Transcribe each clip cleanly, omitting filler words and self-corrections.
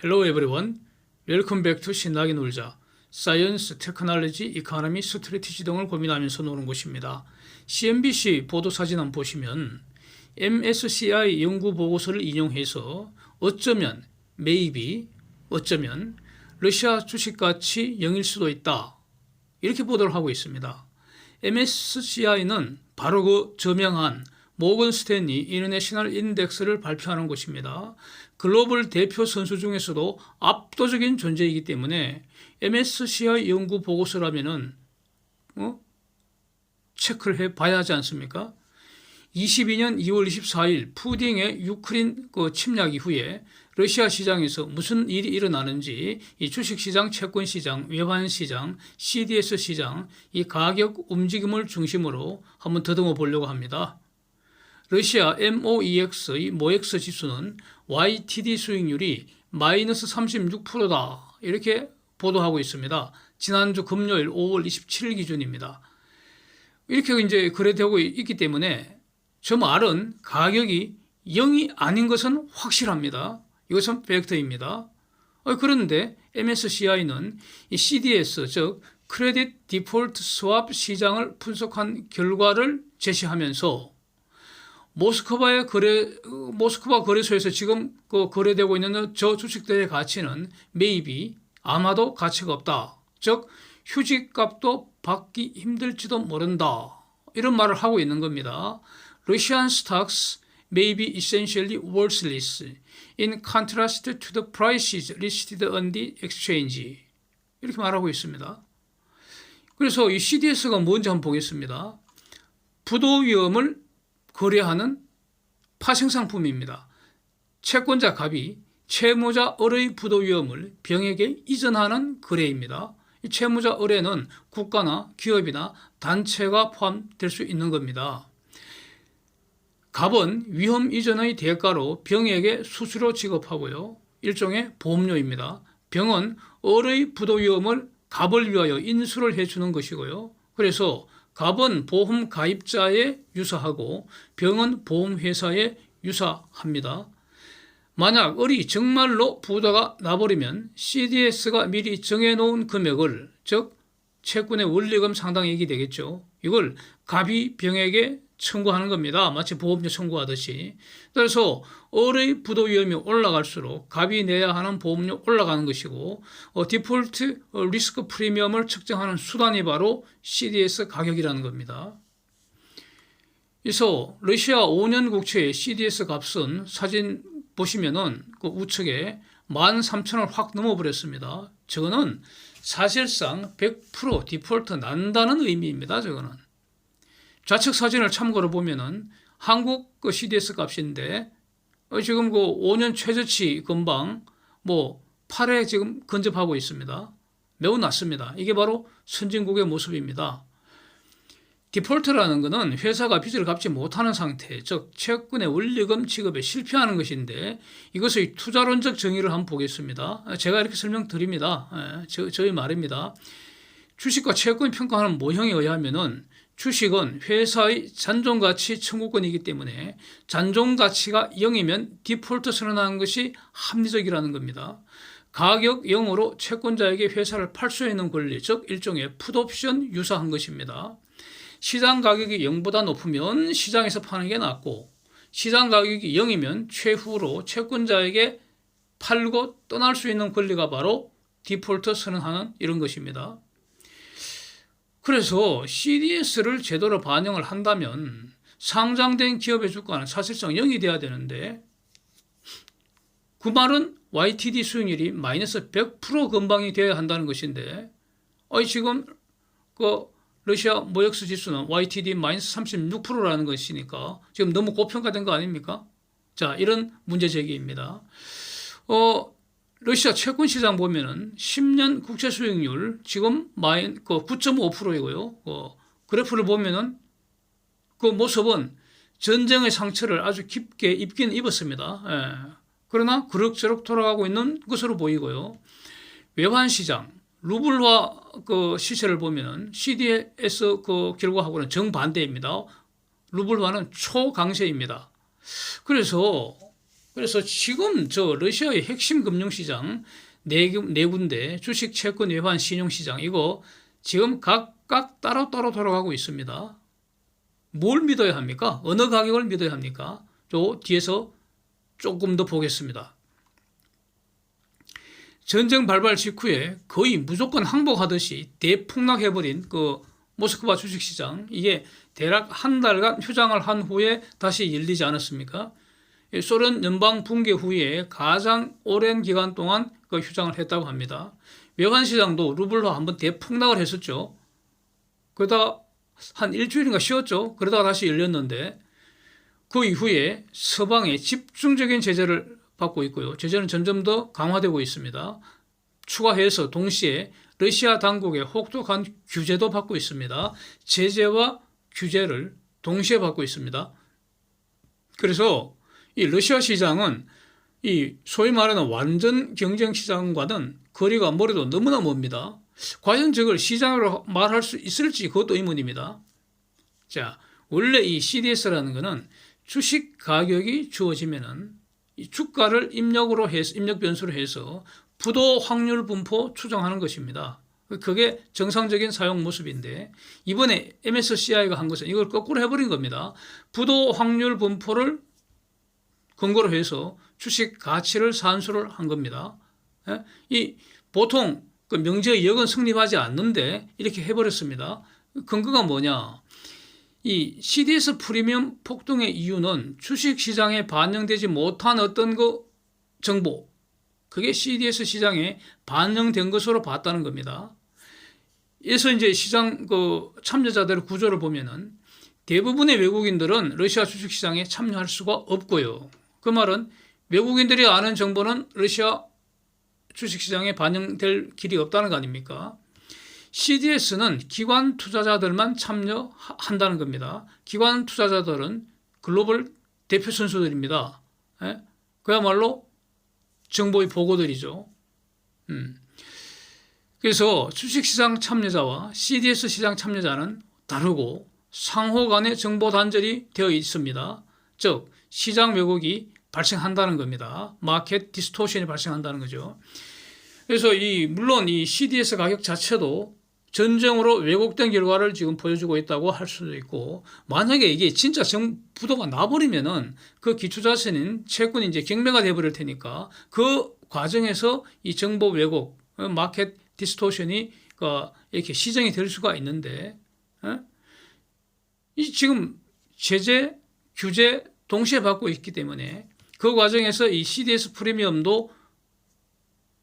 Hello everyone. Welcome back to 신나게 놀자. 사이언스, 테크놀로지, 이코노미, 스트래티지 등을 고민하면서 노는 곳입니다. CNBC 보도사진 한번 보시면 MSCI 연구 보고서를 인용해서 어쩌면 러시아 주식가치 0일 수도 있다. 이렇게 보도를 하고 있습니다. MSCI는 바로 그 저명한 모건 스탠리 인터내셔널 인덱스를 발표하는 곳입니다. 글로벌 대표 선수 중에서도 압도적인 존재이기 때문에 MSCI 연구 보고서라면은 체크를 해 봐야 하지 않습니까? 22년 2월 24일 푸딩의 유크레인 침략 이후에 러시아 시장에서 무슨 일이 일어나는지 이 주식시장, 채권시장, 외환시장, CDS 시장 이 가격 움직임을 중심으로 한번 더듬어 보려고 합니다. 러시아 MOEX의 모엑스 지수는 YTD 수익률이 마이너스 36%다. 이렇게 보도하고 있습니다. 지난주 금요일 5월 27일 기준입니다. 이렇게 이제 거래되고 있기 때문에 저 말은 가격이 0이 아닌 것은 확실합니다. 이것은 팩트입니다. 그런데 MSCI는 이 CDS, 즉 크레딧 디폴트 스왑 시장을 분석한 결과를 제시하면서 모스크바 거래소에서 지금 거래되고 있는 저 주식들의 가치는 아마도 가치가 없다. 즉 휴지값도 받기 힘들지도 모른다. 이런 말을 하고 있는 겁니다. Russian stocks may be essentially worthless in contrast to the prices listed on the exchange. 이렇게 말하고 있습니다. 그래서 이 CDS가 뭔지 한번 보겠습니다. 부도 위험을 거래하는 파생상품입니다. 채권자 갑이 채무자 을의 부도 위험을 병에게 이전하는 거래입니다. 이 채무자 을에는 국가나 기업이나 단체가 포함될 수 있는 겁니다. 갑은 위험 이전의 대가로 병에게 수수료 지급하고요. 일종의 보험료입니다. 병은 을의 부도 위험을 갑을 위하여 인수를 해주는 것이고요. 그래서 갑은 보험 가입자에 유사하고 병은 보험회사에 유사합니다. 만약 을이 정말로 부도가 나버리면 CDS가 미리 정해놓은 금액을, 즉 채권의 원리금 상당액이 되겠죠. 이걸 갑이 병에게 청구하는 겁니다. 마치 보험료 청구하듯이. 그래서 을의 부도 위험이 올라갈수록 갑이 내야 하는 보험료 올라가는 것이고 디폴트 리스크 프리미엄을 측정하는 수단이 바로 CDS 가격이라는 겁니다. 그래서 러시아 5년 국채의 CDS 값은 사진 보시면은 그 우측에 13,000을 확 넘어버렸습니다. 저거는 사실상 100% 디폴트 난다는 의미입니다. 저거는. 좌측 사진을 참고로 보면은 한국 그 CDS 값인데 지금 그 5년 최저치 금방 8에 지금 근접하고 있습니다. 매우 낮습니다. 이게 바로 선진국의 모습입니다. 디폴트라는 것은 회사가 빚을 갚지 못하는 상태, 즉 채권의 원리금 지급에 실패하는 것인데 이것의 투자론적 정의를 한번 보겠습니다. 제가 이렇게 설명드립니다. 저의 말입니다. 주식과 채권을 평가하는 모형에 의하면은 주식은 회사의 잔존가치 청구권이기 때문에 잔존가치가 0이면 디폴트 선언하는 것이 합리적이라는 겁니다. 가격 0으로 채권자에게 회사를 팔 수 있는 권리, 즉 일종의 풋옵션 유사한 것입니다. 시장 가격이 0보다 높으면 시장에서 파는 게 낫고 시장 가격이 0이면 최후로 채권자에게 팔고 떠날 수 있는 권리가 바로 디폴트 선언하는 이런 것입니다. 그래서 CDS를 제대로 반영을 한다면 상장된 기업의 주가는 사실상 0이 돼야 되는데 그 말은 YTD 수익률이 마이너스 100% 근방이 되어야 한다는 것인데 지금 그 러시아 모엑스 지수는 YTD 마이너스 36%라는 것이니까 지금 너무 고평가된 거 아닙니까? 자, 이런 문제 제기입니다. 러시아 채권 시장 보면은 10년 국채 수익률 지금 9.5%이고요. 그래프를 보면은 그 모습은 전쟁의 상처를 아주 깊게 입긴 입었습니다. 그러나 그럭저럭 돌아가고 있는 것으로 보이고요. 외환 시장 루블화 그 시세를 보면은 CDS 그 결과하고는 정반대입니다. 루블화는 초강세입니다. 그래서 그래서 지금 저 러시아의 핵심 금융시장 네 군데 주식, 채권, 외환, 신용시장 이거 지금 각각 따로따로 돌아가고 있습니다. 뭘 믿어야 합니까? 어느 가격을 믿어야 합니까? 저 뒤에서 조금 더 보겠습니다. 전쟁 발발 직후에 거의 무조건 항복하듯이 대폭락해버린 그 모스크바 주식시장 이게 대략 한 달간 휴장을 한 후에 다시 열리지 않았습니까? 소련 연방 붕괴 후에 가장 오랜 기간 동안 그 휴장을 했다고 합니다. 외환시장도 루블로 한번 대폭락을 했었죠. 그러다 한 일주일인가 쉬었죠. 그러다가 다시 열렸는데 그 이후에 서방의 집중적인 제재를 받고 있고요. 제재는 점점 더 강화되고 있습니다. 추가해서 동시에 러시아 당국의 혹독한 규제도 받고 있습니다. 제재와 규제를 동시에 받고 있습니다. 그래서 이 러시아 시장은 이 소위 말하는 완전 경쟁 시장과는 거리가 멀어도 너무나 멉니다. 과연 저걸 시장으로 말할 수 있을지 그것도 의문입니다. 자, 원래 이 CDS라는 것은 주식 가격이 주어지면은 이 주가를 입력 변수로 해서 부도 확률 분포 추정하는 것입니다. 그게 정상적인 사용 모습인데 이번에 MSCI가 한 것은 이걸 거꾸로 해버린 겁니다. 부도 확률 분포를 근거로 해서 주식 가치를 산수를 한 겁니다. 이 보통 그 명제의 역은 성립하지 않는데 이렇게 해버렸습니다. 근거가 뭐냐? 이 CDS 프리미엄 폭등의 이유는 주식 시장에 반영되지 못한 어떤 그 정보, 그게 CDS 시장에 반영된 것으로 봤다는 겁니다. 그래서 이제 시장 그 참여자들의 구조를 보면은 대부분의 외국인들은 러시아 주식 시장에 참여할 수가 없고요. 그 말은 외국인들이 아는 정보는 러시아 주식 시장에 반영될 길이 없다는 거 아닙니까? CDS는 기관 투자자들만 참여한다는 겁니다. 기관 투자자들은 글로벌 대표 선수들입니다. 그야말로 정보의 보고들이죠. 그래서 주식시장 참여자와 CDS 시장 참여자는 다르고 상호 간의 정보 단절이 되어 있습니다. 즉 시장 왜곡이 발생한다는 겁니다. 마켓 디스토션이 발생한다는 거죠. 그래서 물론 이 CDS 가격 자체도 전쟁으로 왜곡된 결과를 지금 보여주고 있다고 할 수도 있고, 만약에 이게 진짜 부도가 나버리면은 그 기초자산인 채권이 이제 경매가 돼버릴 테니까 그 과정에서 이 정보 왜곡, 마켓 디스토션이 이렇게 시정이 될 수가 있는데, 이 지금 제재, 규제 동시에 받고 있기 때문에 그 과정에서 이 CDS 프리미엄도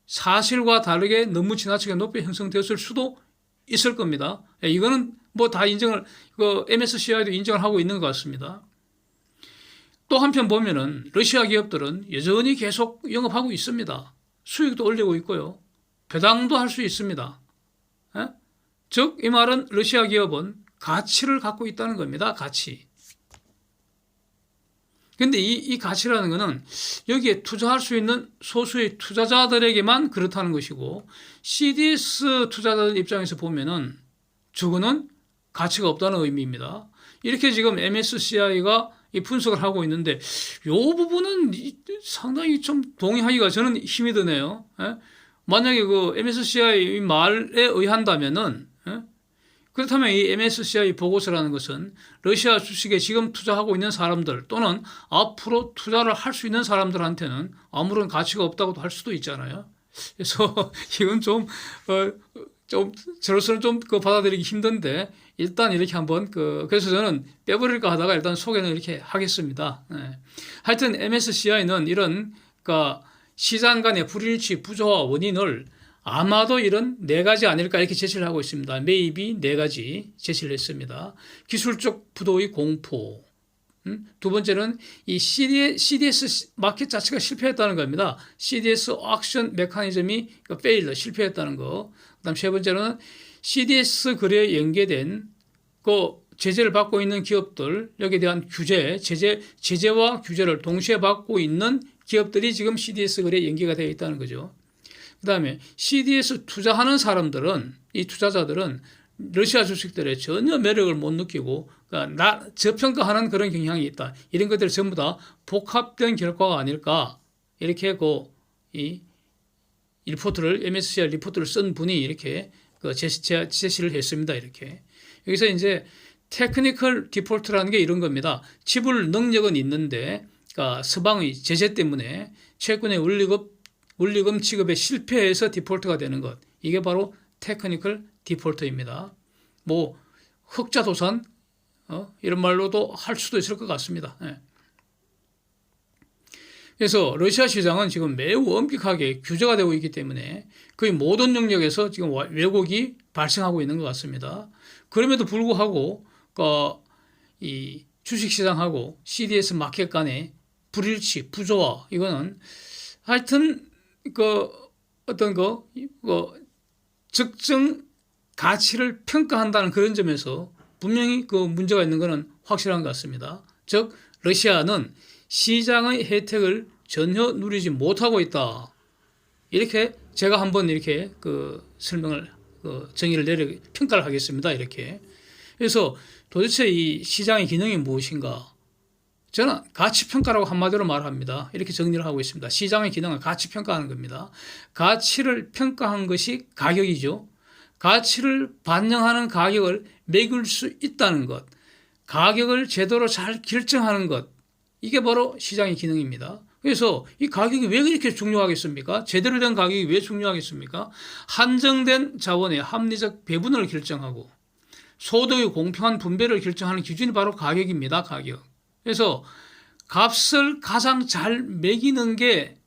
사실과 다르게 너무 지나치게 높게 형성되었을 수도 있을 겁니다. 이거는 뭐 다 MSCI도 인정을 하고 있는 것 같습니다. 또 한편 보면은 러시아 기업들은 여전히 계속 영업하고 있습니다. 수익도 올리고 있고요. 배당도 할 수 있습니다. 즉, 이 말은 러시아 기업은 가치를 갖고 있다는 겁니다. 가치. 근데 이 가치라는 것은 여기에 투자할 수 있는 소수의 투자자들에게만 그렇다는 것이고, CDS 투자자들 입장에서 보면은 저거는 가치가 없다는 의미입니다. 이렇게 지금 MSCI가 이 분석을 하고 있는데, 이 부분은 상당히 좀 동의하기가 저는 힘이 드네요. 만약에 그 MSCI 말에 의한다면은, 그렇다면 이 MSCI 보고서라는 것은 러시아 주식에 지금 투자하고 있는 사람들 또는 앞으로 투자를 할 수 있는 사람들한테는 아무런 가치가 없다고도 할 수도 있잖아요. 그래서 이건 좀 저로서는 좀 받아들이기 힘든데, 일단 이렇게 한번 그래서 저는 빼버릴까 하다가 일단 소개는 이렇게 하겠습니다. 하여튼 MSCI는 이런 시장 간의 불일치, 부조화 원인을 아마도 이런 네 가지 아닐까 이렇게 제시를 하고 있습니다. maybe 네 가지 제시를 했습니다. 기술적 부도의 공포. 두 번째는 이 CDS 마켓 자체가 실패했다는 겁니다. CDS 액션 메커니즘이 fail, 실패했다는 거. 그다음 세 번째는 CDS 거래에 연계된 제재를 받고 있는 기업들, 여기에 대한 제재와 규제를 동시에 받고 있는 기업들이 지금 CDS 거래에 연계가 되어 있다는 거죠. 그 다음에 CDS 투자하는 사람들은, 이 투자자들은 러시아 주식들에 전혀 매력을 못 느끼고 그러니까 저평가하는 그런 경향이 있다. 이런 것들이 전부 다 복합된 결과가 아닐까 이렇게 이 리포트를 MSCI 리포트를 쓴 분이 이렇게 제시를 했습니다. 이렇게 여기서 이제 테크니컬 디폴트라는 게 이런 겁니다. 지불 능력은 있는데 그러니까 서방의 제재 때문에 채권의 원리금 지급에 실패해서 디폴트가 되는 것. 이게 바로 테크니컬 디폴트입니다. 뭐 흑자도산 이런 말로도 할 수도 있을 것 같습니다. 예. 그래서 러시아 시장은 지금 매우 엄격하게 규제가 되고 있기 때문에 거의 모든 영역에서 지금 왜곡이 발생하고 있는 것 같습니다. 그럼에도 불구하고 이 주식시장하고 CDS 마켓 간의 불일치, 부조화 이거는 하여튼 적정 가치를 평가한다는 그런 점에서 분명히 문제가 있는 것은 확실한 것 같습니다. 즉 러시아는 시장의 혜택을 전혀 누리지 못하고 있다. 이렇게 제가 한번 이렇게 설명을 정의를 평가를 하겠습니다. 이렇게. 그래서 도대체 이 시장의 기능이 무엇인가? 저는 가치평가라고 한마디로 말합니다. 이렇게 정리를 하고 있습니다. 시장의 기능은 가치평가하는 겁니다. 가치를 평가한 것이 가격이죠. 가치를 반영하는 가격을 매길 수 있다는 것, 가격을 제대로 잘 결정하는 것, 이게 바로 시장의 기능입니다. 그래서 이 가격이 왜 그렇게 중요하겠습니까? 제대로 된 가격이 왜 중요하겠습니까? 한정된 자원의 합리적 배분을 결정하고 소득의 공평한 분배를 결정하는 기준이 바로 가격입니다. 가격. 그래서 값을 가장 잘 매기는 게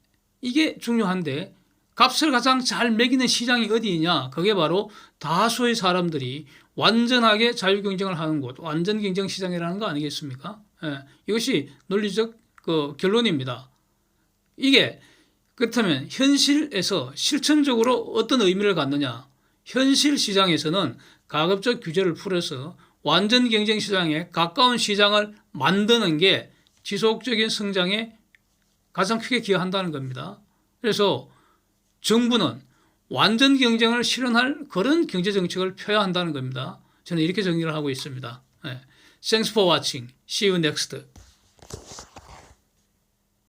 이게 중요한데 값을 가장 잘 매기는 시장이 어디냐? 그게 바로 다수의 사람들이 완전하게 자유경쟁을 하는 곳, 완전 경쟁 시장이라는 거 아니겠습니까? 예, 이것이 논리적 결론입니다. 이게 그렇다면 현실에서 실천적으로 어떤 의미를 갖느냐? 현실 시장에서는 가급적 규제를 풀어서 완전 경쟁 시장에 가까운 시장을 만드는 게 지속적인 성장에 가장 크게 기여한다는 겁니다. 그래서 정부는 완전 경쟁을 실현할 그런 경제 정책을 펴야 한다는 겁니다. 저는 이렇게 정리를 하고 있습니다. Thanks for watching. See you next.